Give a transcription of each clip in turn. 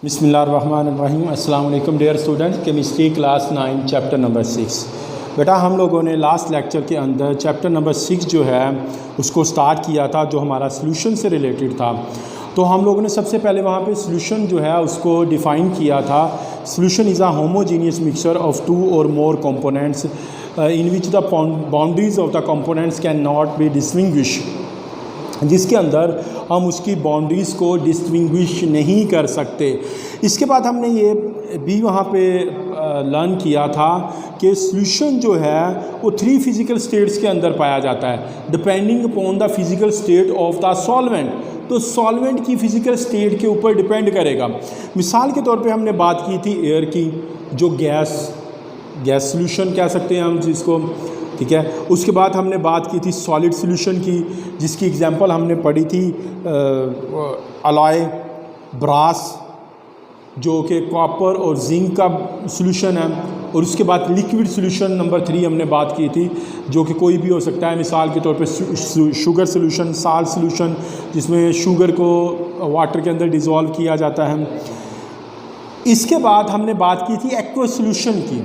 बिस्मिल्लाहिर्रहमानिर्रहीम। अस्सलाम वालेकुम dear student, chemistry class 9 chapter number 6। बेटा हम लोगों ने लास्ट लेक्चर के अंदर चैप्टर नंबर 6 जो है उसको स्टार्ट किया था, जो हमारा सॉल्यूशन से रिलेटेड था। तो हम लोगों ने सबसे पहले वहाँ पे सॉल्यूशन जो है उसको डिफ़ाइन किया था। Solution is a homogeneous mixture of two or more components in which the boundaries of the components can not be distinguish, जिसके अंदर हम उसकी बाउंड्रीज़ को डिस्टिंग्विश नहीं कर सकते। इसके बाद हमने ये भी वहाँ पे लर्न किया था कि सॉल्यूशन जो है वो 3 फिज़िकल स्टेट्स के अंदर पाया जाता है, depending upon the physical state of the solvent. तो सॉल्वेंट की फ़िज़िकल स्टेट के ऊपर डिपेंड करेगा। मिसाल के तौर पे हमने बात की थी एयर की, जो गैस सॉल्यूशन कह सकते हैं हम जिसको, ठीक है। उसके बाद हमने बात की थी सॉलिड सॉल्यूशन की, जिसकी एग्जांपल हमने पढ़ी थी अलॉय ब्रास, जो कि कॉपर और जिंक का सॉल्यूशन है। और उसके बाद लिक्विड सॉल्यूशन नंबर 3 हमने बात की थी, जो कि कोई भी हो सकता है। मिसाल के तौर पे शुगर सॉल्यूशन, साल्ट सॉल्यूशन, जिसमें शुगर को वाटर के अंदर डिज़ोल्व किया जाता है। इसके बाद हमने बात की थी एक्वा सॉल्यूशन की,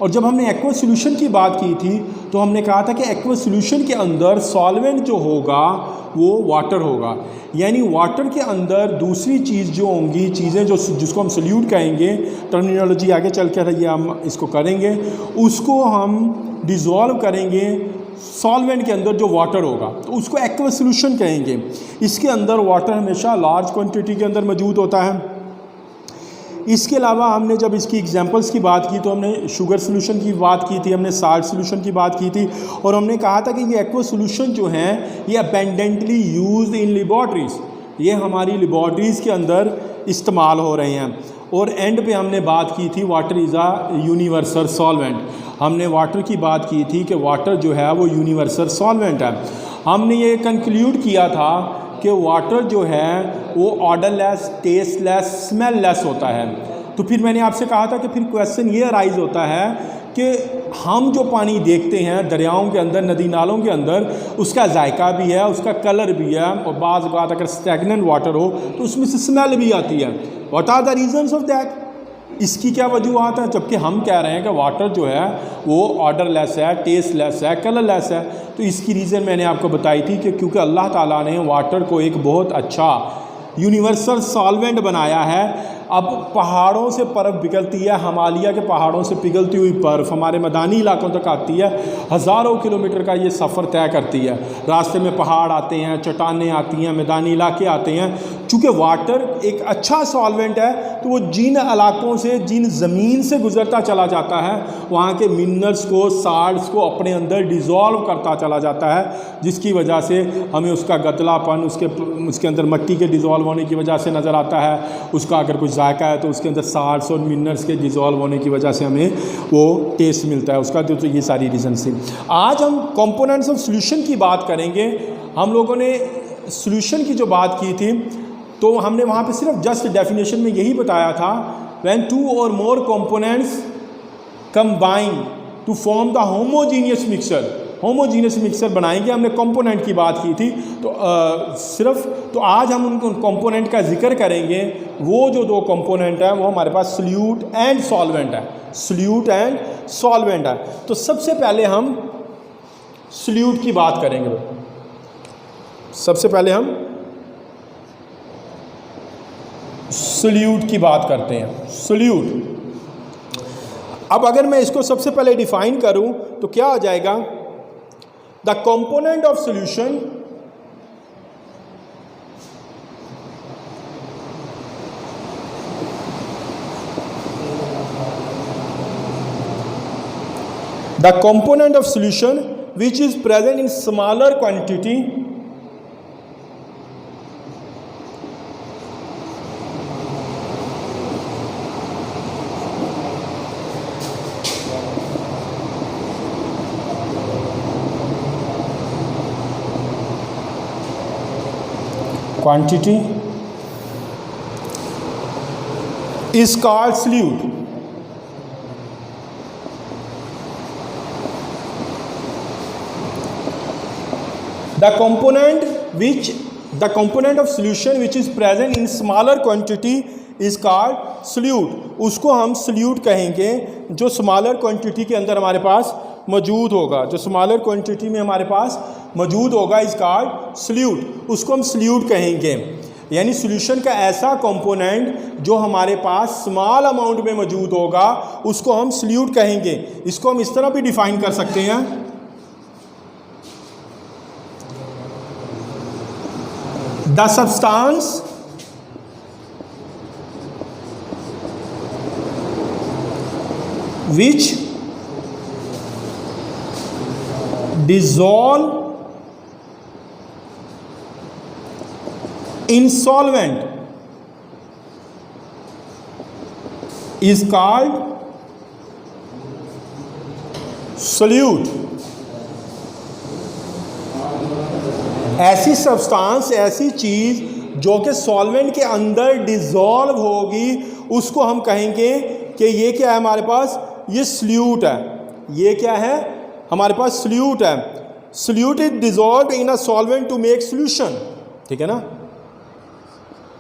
और जब हमने एक्वा सॉल्यूशन की बात की थी तो हमने कहा था कि एक्वा सॉल्यूशन के अंदर सॉल्वेंट जो होगा वो वाटर होगा, यानी वाटर के अंदर दूसरी चीज़ जो होंगी, चीज़ें जो जिसको हम सॉल्यूट कहेंगे, टर्मिनोलॉजी आगे चल कर ये हम इसको करेंगे, उसको हम डिज़ोल्व करेंगे सॉल्वेंट के अंदर जो वाटर होगा, तो उसको एक्वा सॉल्यूशन कहेंगे। इसके अंदर वाटर हमेशा लार्ज क्वान्टिटी के अंदर मौजूद होता है। इसके अलावा हमने जब इसकी एग्जांपल्स की बात की तो हमने शुगर सॉल्यूशन की बात की थी, हमने साल्ट सॉल्यूशन की बात की थी, और हमने कहा था कि ये एक्वा सॉल्यूशन जो हैं ये अबेंडेंटली यूज्ड इन लेबॉर्ट्रीज़, ये हमारी लेबॉर्ट्रीज़ के अंदर इस्तेमाल हो रहे हैं। और एंड पे हमने बात की थी water is a universal solvent. हमने वाटर की बात की थी कि वाटर जो है वो यूनिवर्सल सॉल्वेंट है। हमने ये कंक्लूड किया था कि वाटर जो है वो ऑर्डरलेस, टेस्टलेस, स्मेललेस होता है। तो फिर मैंने आपसे कहा था कि फिर क्वेश्चन ये अराइज होता है कि हम जो पानी देखते हैं दरियाओं के अंदर, नदी नालों के अंदर, उसका जायका भी है, उसका कलर भी है, और बाज़ बात अगर स्टैगनेंट वाटर हो तो उसमें से स्मेल भी आती है। What are the reasons of that? इसकी क्या वजूहत है? जबकि हम कह रहे हैं कि वाटर जो है वो ऑर्डरलेस है, टेस्टलेस है, कलरलेस है। तो इसकी रीज़न मैंने आपको बताई थी कि क्योंकि अल्लाह ताला ने वाटर को एक बहुत अच्छा यूनिवर्सल सॉल्वेंट बनाया है। अब पहाड़ों से बर्फ़ पिघलती है, हिमालय के पहाड़ों से पिघलती हुई बर्फ़ हमारे मैदानी इलाकों तक आती है, हज़ारों किलोमीटर का ये सफ़र तय करती है। रास्ते में पहाड़ आते हैं, चट्टानें आती हैं, मैदानी इलाके आते हैं। चूँकि वाटर एक अच्छा सॉल्वेंट है तो वो जिन इलाकों से, जिन ज़मीन से गुज़रता चला जाता है, वहाँ के मिनरल्स को, साल्ट्स को अपने अंदर डिज़ोल्व करता चला जाता है, जिसकी वजह से हमें उसका गतलापन, उसके अंदर मिट्टी के डिज़ोल्व होने की वजह से नज़र आता है। उसका अगर कुछ जायका है तो उसके अंदर साल्ट्स और मिनरल्स के डिज़ोल्व होने की वजह से हमें वो टेस्ट मिलता है उसका। तो ये सारी रीज़न थी। आज हम कंपोनेंट्स ऑफ सॉल्यूशन की बात करेंगे। हम लोगों ने सॉल्यूशन की जो बात की थी तो हमने वहाँ पे सिर्फ जस्ट डेफिनेशन में यही बताया था, when 2 or more components combine to form the homogeneous mixture. Homogeneous mixture बनाएंगे, हमने कंपोनेंट की बात की थी। तो आज हम उन कंपोनेंट का जिक्र करेंगे। वो जो 2 कंपोनेंट है वो हमारे पास सोल्यूट एंड सॉल्वेंट है, सोल्यूट एंड सॉल्वेंट है। तो सबसे पहले हम सोल्यूट की बात करेंगे। सबसे पहले हम सोल्यूट की बात करते हैं। सोल्यूट, अब अगर मैं इसको सबसे पहले डिफाइन करूं तो क्या हो जाएगा? The component of solution which is present in smaller quantity is called solute. The component of solution which is present in smaller quantity is called solute. उसको हम सल्यूट कहेंगे जो स्मॉलर क्वांटिटी के अंदर हमारे पास मौजूद होगा, जो स्मॉलर क्वांटिटी में हमारे पास मौजूद होगा इज कॉल्ड सल्यूट, उसको हम सल्यूट कहेंगे। यानी सॉल्यूशन का ऐसा कंपोनेंट जो हमारे पास स्मॉल अमाउंट में मौजूद होगा उसको हम सल्यूट कहेंगे। इसको हम इस तरह भी डिफाइन कर सकते हैं, the substance which dissolve in solvent is called solute। ऐसी सब्सटेंस, ऐसी चीज जो कि सॉल्वेंट के अंदर डिसॉल्व होगी उसको हम कहेंगे कि ये क्या है हमारे पास, ये सल्यूट है। ये क्या है हमारे पास, सल्यूट है। Solute is dissolved in a solvent to make solution, ठीक है ना।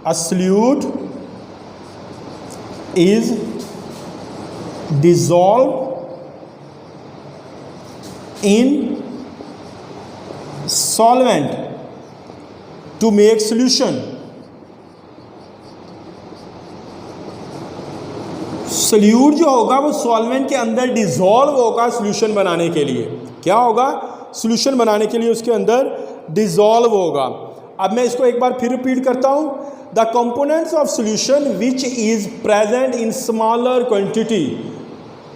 A solute is dissolved in solvent to make solution. Solute जो होगा वो सॉल्वेंट के अंदर डिसॉल्व होगा सॉल्यूशन बनाने के लिए। क्या होगा, सॉल्यूशन बनाने के लिए उसके अंदर डिसॉल्व होगा। अब मैं इसको एक बार फिर रिपीट करता हूं, the components of solution which is present in smaller quantity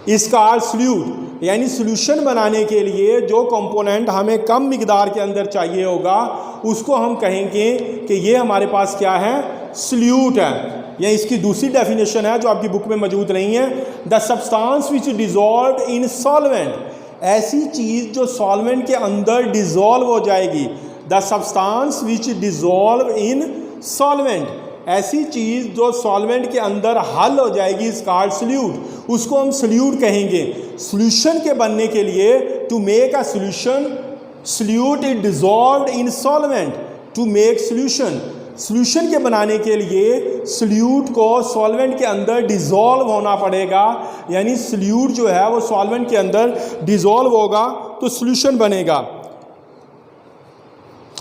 is called solute. यानी सॉल्यूशन बनाने के लिए जो कंपोनेंट हमें कम मिकदार के अंदर चाहिए होगा उसको हम कहेंगे कि ये हमारे पास क्या है, सल्यूट है। या इसकी दूसरी डेफिनेशन है जो आपकी बुक में मौजूद नहीं है, the substance which dissolve in solvent. ऐसी चीज़ जो सॉल्वेंट के अंदर डिसॉल्व हो जाएगी, the substance which dissolve in solvent, ऐसी चीज़ जो सॉल्वेंट के अंदर हल हो जाएगी इज कॉल्ड सल्यूट। उसको हम सल्यूट कहेंगे। सॉल्यूशन के बनने के लिए, to make a solution, solute is dissolved in solvent to make solution. Solution के बनाने के लिए सल्यूट को सॉल्वेंट के अंदर डिसॉल्व होना पड़ेगा। यानी सल्यूट जो है वो सॉल्वेंट के अंदर डिसॉल्व होगा तो सॉल्यूशन बनेगा।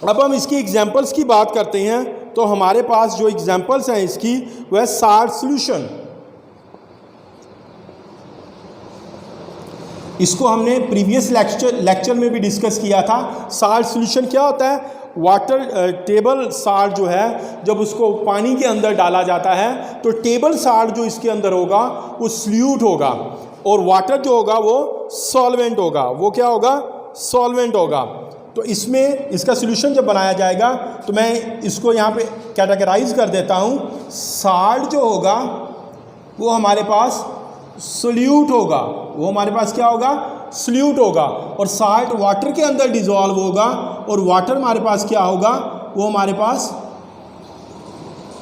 अब हम इसकी एग्जांपल्स की बात करते हैं तो हमारे पास जो एग्जांपल्स हैं इसकी वह साल्ट सॉल्यूशन। इसको हमने प्रीवियस लेक्चर में भी डिस्कस किया था। साल्ट सॉल्यूशन क्या होता है, वाटर टेबल साल्ट जो है जब उसको पानी के अंदर डाला जाता है तो टेबल साल्ट जो इसके अंदर होगा वो सल्यूट होगा और वाटर जो होगा वो सॉल्वेंट होगा। वो क्या होगा, सॉल्वेंट होगा। तो इसमें इसका सॉल्यूशन जब बनाया जाएगा तो मैं इसको यहाँ पे कैटेगराइज कर देता हूँ। साल्ट जो होगा वो हमारे पास सल्यूट होगा, वो हमारे पास क्या होगा, सल्यूट होगा। और साल्ट वाटर के अंदर डिसॉल्व होगा और वाटर हमारे पास क्या होगा, वो हमारे पास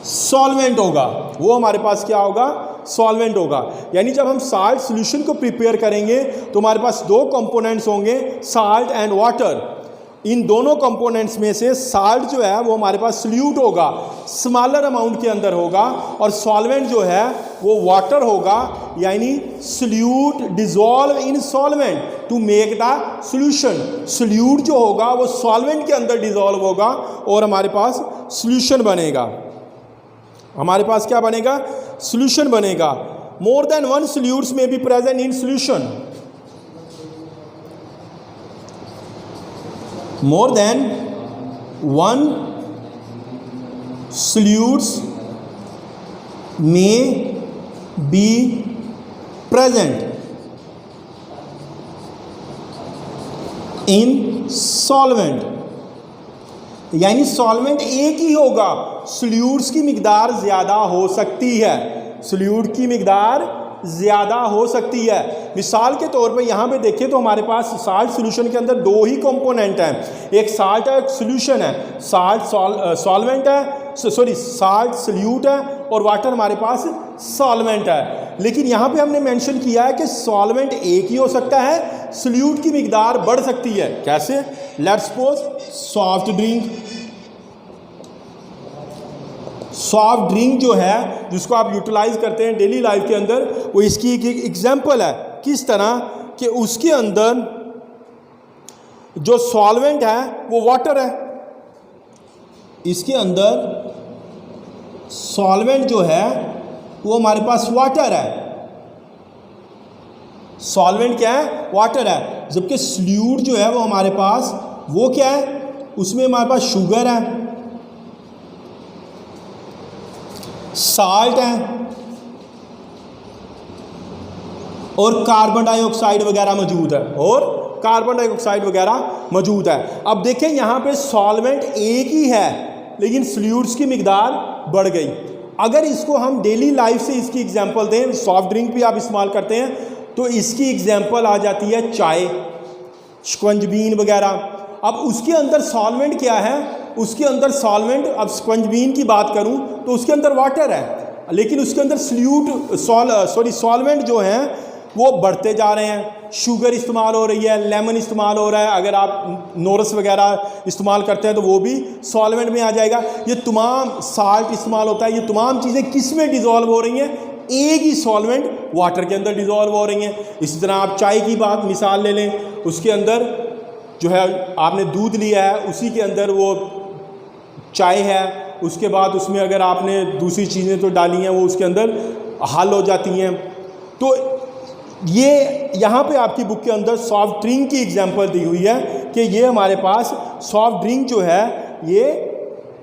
सॉल्वेंट होगा। वो हमारे पास क्या होगा, सॉल्वेंट होगा। यानी जब हम साल्ट सॉल्यूशन को प्रिपेयर करेंगे तो हमारे पास दो कंपोनेंट्स होंगे, साल्ट एंड वाटर। इन दोनों कंपोनेंट्स में से साल्ट जो है वो हमारे पास सल्यूट होगा, स्मॉलर अमाउंट के अंदर होगा, और सॉल्वेंट जो है वो वाटर होगा। यानी solute dissolve in solvent to make the solution. Solute जो होगा वो सॉल्वेंट के अंदर डिसॉल्व होगा और हमारे पास सॉल्यूशन बनेगा। हमारे पास क्या बनेगा, सॉल्यूशन बनेगा। मोर देन वन सल्यूट्स में be present in solution. More than one solutes may be present in solvent। यानी सॉल्वेंट एक ही होगा, सॉल्यूट्स की मिकदार ज़्यादा हो सकती है, सॉल्यूट की मिकदार ज़्यादा हो सकती है। मिसाल के तौर पे यहाँ पे देखें तो हमारे पास साल्ट सॉल्यूशन के अंदर दो ही कंपोनेंट हैं, एक साल्ट है, एक सॉल्यूशन है। साल्ट सॉल्वेंट है, सॉरी साल्ट सॉल्यूट है और वाटर हमारे पास सॉल्वेंट है। लेकिन यहाँ पे हमने मेंशन किया है कि सॉल्वेंट एक ही हो सकता है, सॉल्यूट की मिकदार बढ़ सकती है। कैसे, let's suppose soft drink, soft drink जो है जिसको आप यूटिलाइज करते हैं डेली लाइफ के अंदर, वो इसकी एक एग्जाम्पल है। किस तरह कि उसके अंदर जो सॉल्वेंट है वो वाटर है, इसके अंदर सॉल्वेंट जो है वो हमारे पास वाटर है, सॉल्वेंट क्या है, वाटर है। जबकि सॉल्यूट जो है वो हमारे पास वो क्या है, उसमें हमारे पास शुगर है, साल्ट है और कार्बन डाइऑक्साइड वगैरह मौजूद है, और कार्बन डाइऑक्साइड वगैरह मौजूद है। अब देखें यहाँ पे सॉल्वेंट एक ही है लेकिन सॉल्यूट्स की मिकदार बढ़ गई। अगर इसको हम डेली लाइफ से इसकी एग्जांपल दें, सॉफ्ट ड्रिंक भी आप इस्तेमाल करते हैं तो इसकी एग्जांपल आ जाती है चाय, शिकंजबीन वगैरह। अब उसके अंदर सॉल्वेंट क्या है, उसके अंदर सॉल्वेंट, अब शिकंजबीन की बात करूं तो उसके अंदर वाटर है, लेकिन उसके अंदर सॉल्वेंट जो हैं वो बढ़ते जा रहे हैं। शुगर इस्तेमाल हो रही है, लेमन इस्तेमाल हो रहा है, अगर आप नोरस वगैरह इस्तेमाल करते हैं तो वो भी सॉल्वेंट में आ जाएगा। ये तमाम साल्ट इस्तेमाल होता है, ये तमाम चीज़ें किस में डिज़ोल्व हो रही हैं, एक ही सॉल्वेंट वाटर के अंदर डिज़ोल्व हो रही हैं। इसी तरह आप चाय की बात मिसाल ले लें, उसके अंदर जो है आपने दूध लिया है, उसी के अंदर वो चाय है, उसके बाद उसमें अगर आपने दूसरी चीज़ें तो डाली हैं वो उसके अंदर हल हो जाती हैं। तो ये यहाँ पे आपकी बुक के अंदर सॉफ्ट ड्रिंक की एग्जांपल दी हुई है कि ये हमारे पास सॉफ्ट ड्रिंक जो है ये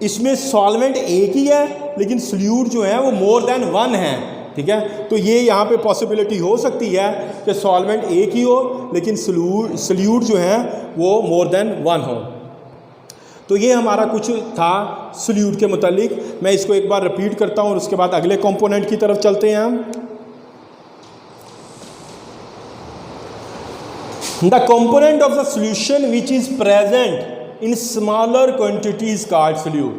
इसमें सॉल्वेंट एक ही है लेकिन सॉल्यूट जो है वो मोर देन वन है, ठीक है। तो ये यहाँ पे पॉसिबिलिटी हो सकती है कि सॉल्वेंट एक ही हो लेकिन सॉल्यूट जो है वो मोर देन वन हो। तो ये हमारा कुछ था सॉल्यूट के मुतालिक। मैं इसको एक बार रिपीट करता हूँ और उसके बाद अगले कंपोनेंट की तरफ चलते हैं हम। The component of the solution which is present in smaller quantity is called solute।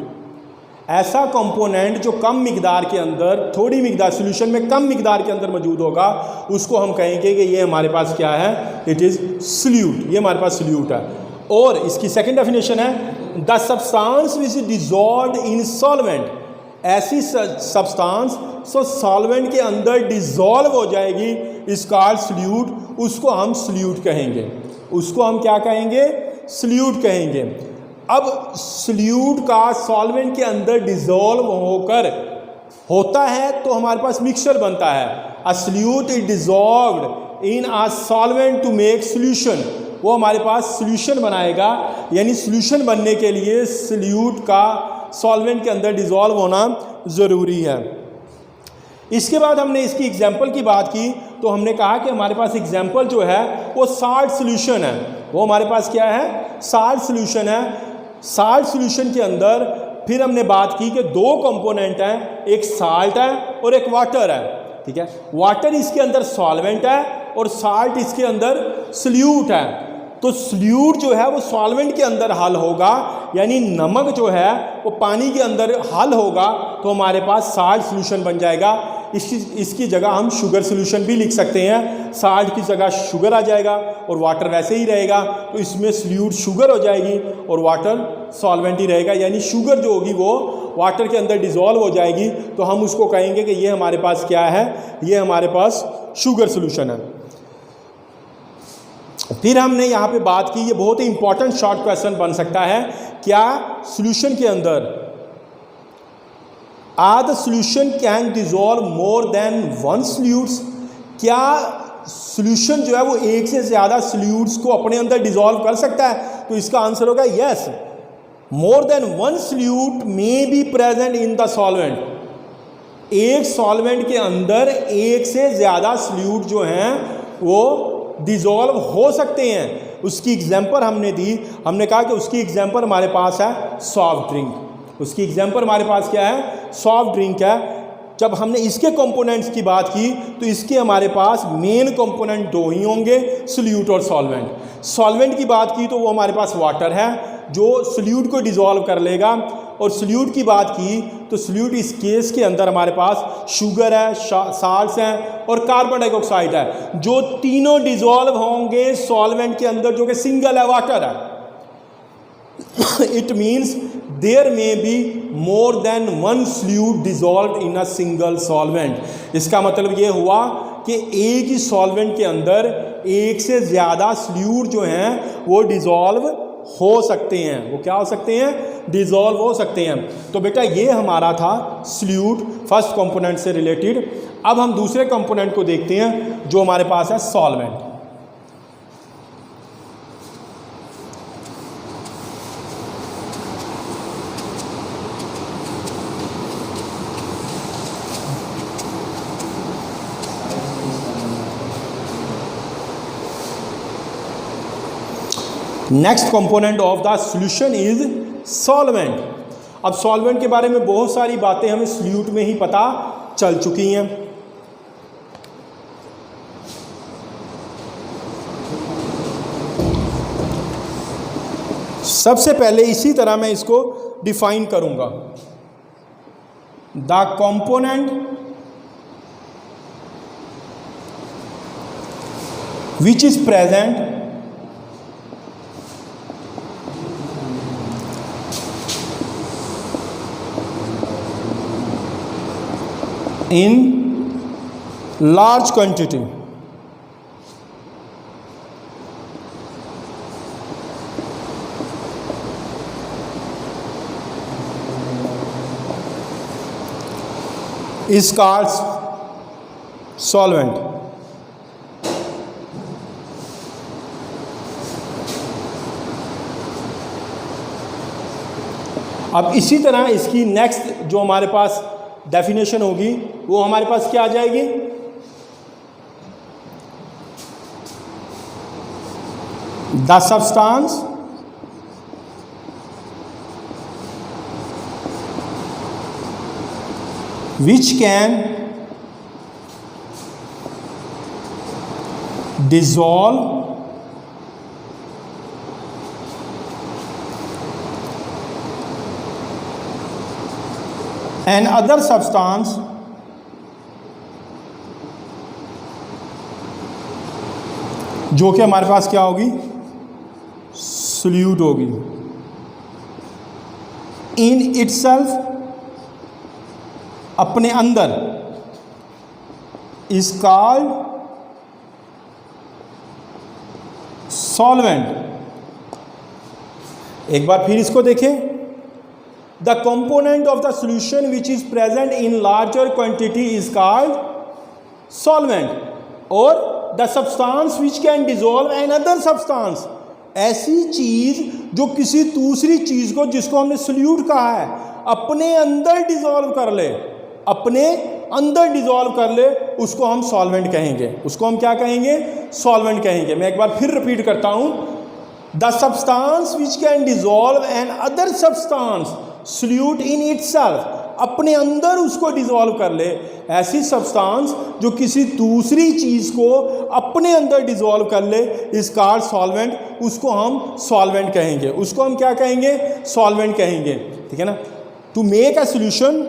ऐसा कंपोनेंट जो कम मिकदार के अंदर, थोड़ी मिकदार सोल्यूशन में कम मिकदार के अंदर मौजूद होगा, उसको हम कहेंगे कि ये हमारे पास क्या है, इट इज़ सोल्यूट, ये हमारे पास सोल्यूट है। और इसकी सेकंड डेफिनेशन है the substance which is dissolved in solvent. ऐसी सब्सटेंस जो सॉल्वेंट के अंदर डिजॉल्व हो जाएगी इस कॉल्ड सोल्यूट, उसको हम सोल्यूट कहेंगे। उसको हम क्या कहेंगे, सोल्यूट कहेंगे। अब सोल्यूट का सॉल्वेंट के अंदर डिजॉल्व होकर होता है तो हमारे पास मिक्सचर बनता है। A solute is dissolved in a solvent to make solution. वो हमारे पास सोल्यूशन बनाएगा, यानी सोल्यूशन बनने के लिए सोल्यूट का सॉल्वेंट के अंदर डिजॉल्व होना ज़रूरी है। इसके बाद हमने इसकी एग्जाम्पल की बात की तो हमने कहा कि हमारे पास एग्जाम्पल जो है वो साल्ट सोल्यूशन है। वो हमारे पास क्या है, साल्ट सोल्यूशन है। साल्ट सोल्यूशन के अंदर फिर हमने बात की कि दो कंपोनेंट हैं, एक साल्ट है और एक वाटर है, ठीक है। वाटर इसके अंदर सॉल्वेंट है और साल्ट इसके अंदर सोल्यूट है। तो सोल्यूट जो है वो सॉल्वेंट के अंदर हल होगा, यानी नमक जो है वो पानी के अंदर हल होगा, तो हमारे पास साल्ट सोल्यूशन बन जाएगा। इसकी जगह हम शुगर सोल्यूशन भी लिख सकते हैं। साल्ट की जगह शुगर आ जाएगा और वाटर वैसे ही रहेगा, तो इसमें सोल्यूट शुगर हो जाएगी और वाटर सॉल्वेंट ही रहेगा, यानी शुगर जो होगी वो वाटर के अंदर डिज़ोल्व हो जाएगी। तो हम उसको कहेंगे कि ये हमारे पास क्या है, ये हमारे पास शुगर सोल्यूशन है। फिर हमने यहाँ पे बात की, ये बहुत ही इंपॉर्टेंट शॉर्ट क्वेश्चन बन सकता है, क्या सॉल्यूशन के अंदर are the solution can dissolve more than one solutes. क्या सॉल्यूशन जो है वो एक से ज़्यादा सोल्यूट्स को अपने अंदर डिजॉल्व कर सकता है? तो इसका आंसर होगा yes, more than one solute may be present in the solvent. एक सॉल्वेंट के अंदर एक से ज़्यादा सोल्यूट जो हैं वो डिज़ोल्व हो सकते हैं। उसकी एग्जांपल हमने दी, हमने कहा कि उसकी एग्जांपल हमारे पास है सॉफ्ट ड्रिंक। उसकी एग्जांपल हमारे पास क्या है, सॉफ्ट ड्रिंक है। जब हमने इसके कंपोनेंट्स की बात की तो इसके हमारे पास मेन कंपोनेंट दो ही होंगे, सोल्यूट और सॉल्वेंट। सॉल्वेंट की बात की तो वो हमारे पास वाटर है जो सोल्यूट को डिज़ोल्व कर लेगा, और सोल्यूट की बात की तो सोल्यूट इस केस के अंदर हमारे पास शुगर है, साल्ट्स हैं और कार्बन डाइऑक्साइड है, जो तीनों डिज़ोल्व होंगे सॉल्वेंट के अंदर जो कि सिंगल है, वाटर है। It means there may be more than one solute dissolve in a single solvent. इसका मतलब ये हुआ कि एक ही सॉल्वेंट के अंदर एक से ज़्यादा सॉल्यूट जो हैं वो डिजॉल्व हो सकते हैं। वो क्या हो सकते हैं? डिजॉल्व हो सकते हैं। तो बेटा ये हमारा था सॉल्यूट फर्स्ट कंपोनेंट से रिलेटेड। अब हम दूसरे कंपोनेंट को देखते हैं जो हमारे पास है solvent. Next component of the solution is solvent. अब सॉल्वेंट के बारे में बहुत सारी बातें हमें सॉल्यूट में ही पता चल चुकी हैं। सबसे पहले इसी तरह मैं इसको डिफाइन करूंगा। The component which is present in large quantity is called solvent। अब इसी तरह इसकी नेक्स्ट जो हमारे पास डेफिनेशन होगी वो हमारे पास क्या आ जाएगी? The substance which can dissolve an other substance जो कि हमारे पास क्या होगी? सॉल्यूट होगी। इन इटसेल्फ, अपने अंदर, इज कॉल्ड सॉल्वेंट। एक बार फिर इसको देखें। The component of the solution which is present in larger quantity is called solvent. और the substance which can dissolve another substance, ऐसी चीज जो किसी दूसरी चीज को, जिसको हमने सॉल्यूट कहा है, अपने अंदर डिजोल्व कर ले, अपने अंदर डिजोल्व कर ले, उसको हम सॉल्वेंट कहेंगे। उसको हम क्या कहेंगे? सॉल्वेंट कहेंगे। मैं एक बार फिर रिपीट करता हूं। The substance which can dissolve another substance solute in itself, अपने अंदर उसको डिजोल्व कर ले, ऐसी सब्सटेंस जो किसी दूसरी चीज को अपने अंदर डिजोल्व कर ले, इज कॉल्ड सॉल्वेंट। उसको हम सॉल्वेंट कहेंगे। उसको हम क्या कहेंगे? सॉल्वेंट कहेंगे। ठीक है ना? To make a solution,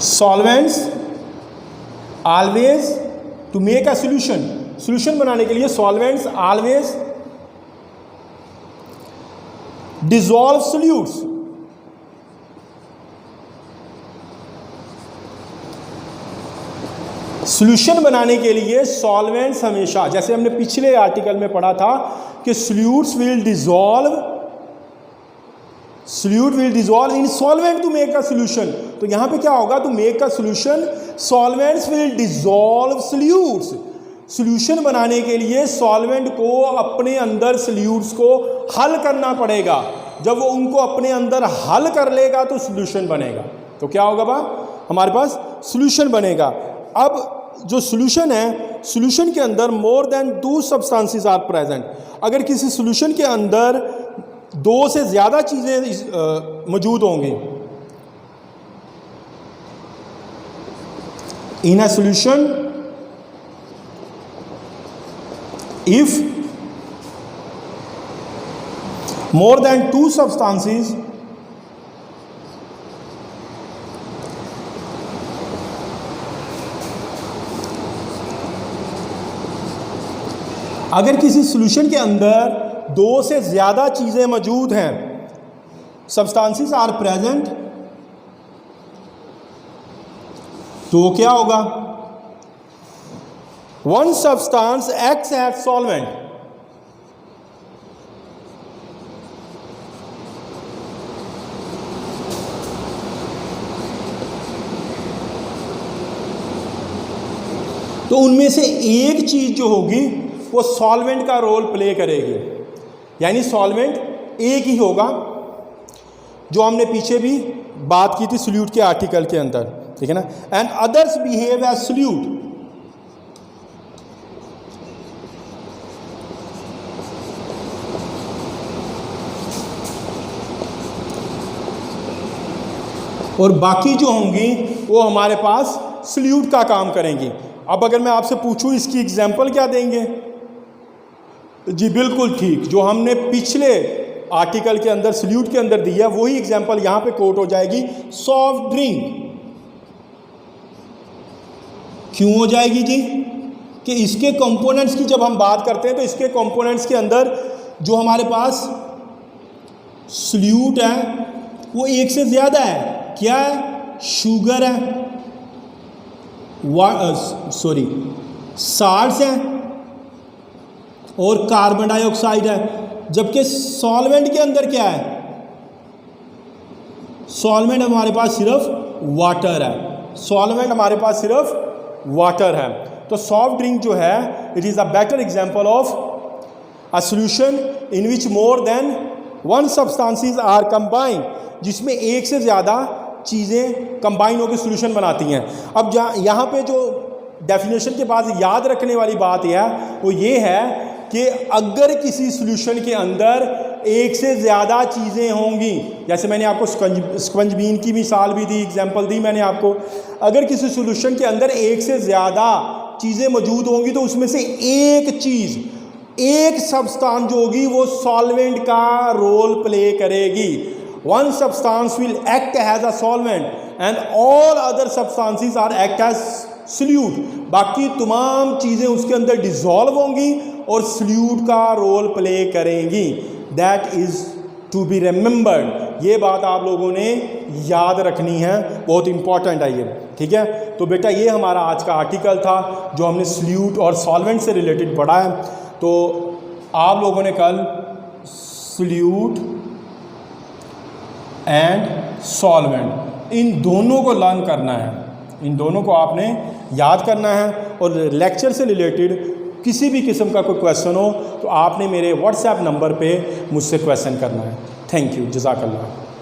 solvents always, to make a solution, solution बनाने के लिए solvents always dissolve solutes. Solution बनाने के लिए सॉल्वेंट्स हमेशा, जैसे हमने पिछले आर्टिकल में पढ़ा था कि solutes will dissolve, solute will dissolve in solvent to make a solution. तो यहां पे क्या होगा? To make a solution solvents will dissolve solutes. Solution बनाने के लिए सॉल्वेंट को अपने अंदर सॉल्यूट्स को हल करना पड़ेगा। जब वो उनको अपने अंदर हल कर लेगा तो सॉल्यूशन बनेगा। तो क्या होगा बा? हमारे पास सॉल्यूशन बनेगा। अब जो सॉल्यूशन है, सॉल्यूशन के अंदर more than 2 substances are present. अगर किसी सॉल्यूशन के अंदर 2 से ज़्यादा चीज़ें मौजूद होंगी, in a solution, if more than 2 substances अगर किसी सॉल्यूशन के अंदर दो से ज़्यादा चीज़ें मौजूद हैं, सब्सटेंसेस आर प्रेजेंट, तो क्या होगा? One substance acts as solvent. तो उनमें से एक चीज जो होगी वो सॉल्वेंट का रोल प्ले करेगी, यानी सॉल्वेंट एक ही होगा, जो हमने पीछे भी बात की थी सोल्यूट के आर्टिकल के अंदर, ठीक है ना। And others behave as solute. और बाकी जो होंगी वो हमारे पास सोल्यूट का काम करेंगी। अब अगर मैं आपसे पूछूं इसकी एग्जाम्पल क्या देंगे? जी बिल्कुल ठीक, जो हमने पिछले आर्टिकल के अंदर सोल्यूट के अंदर दिया वही एग्जाम्पल यहां पे कोट हो जाएगी, सॉफ्ट ड्रिंक। क्यों हो जाएगी जी? कि इसके कंपोनेंट्स की जब हम बात करते हैं तो इसके कंपोनेंट्स के अंदर जो हमारे पास सोल्यूट है वो एक से ज़्यादा है। क्या है? शुगर है, साल्ट्स हैं और कार्बन डाइऑक्साइड है। जबकि सॉल्वेंट के अंदर क्या है? सॉल्वेंट हमारे पास सिर्फ वाटर है, सॉल्वेंट हमारे पास सिर्फ वाटर है। तो सॉफ्ट ड्रिंक जो है it is a better example of a solution in which more than one substances are combined, जिसमें एक से ज़्यादा चीज़ें कंबाइन होकर सॉल्यूशन बनाती हैं। अब यहाँ पे जो डेफिनेशन के बाद याद रखने वाली बात यह है वो ये है कि अगर किसी सॉल्यूशन के अंदर एक से ज़्यादा चीज़ें होंगी, जैसे मैंने आपको स्पंज बीन की मिसाल भी दी, एग्जांपल दी मैंने आपको, अगर किसी सॉल्यूशन के अंदर एक से ज़्यादा चीज़ें मौजूद होंगी तो उसमें से एक चीज़, एक सब्सटेंस जो होगी वो सॉल्वेंट का रोल प्ले करेगी। One substance will act as a solvent and all other substances are act as solute। बाकी तमाम चीज़ें उसके अंदर डिसॉल्व होंगी और solute का रोल प्ले करेंगी। That is to be remembered। ये बात आप लोगों ने याद रखनी है, बहुत इंपॉर्टेंट है ये, ठीक है। तो बेटा ये हमारा आज का आर्टिकल था जो हमने solute और solvent से रिलेटेड पढ़ा है। तो आप लोगों ने कल solute एंड सॉल्वेंट इन दोनों को लर्न करना है, इन दोनों को आपने याद करना है। और लेक्चर से रिलेटेड किसी भी किस्म का कोई क्वेश्चन हो तो आपने मेरे व्हाट्सएप नंबर पे मुझसे क्वेश्चन करना है। थैंक यू, जज़ाकल्लाह।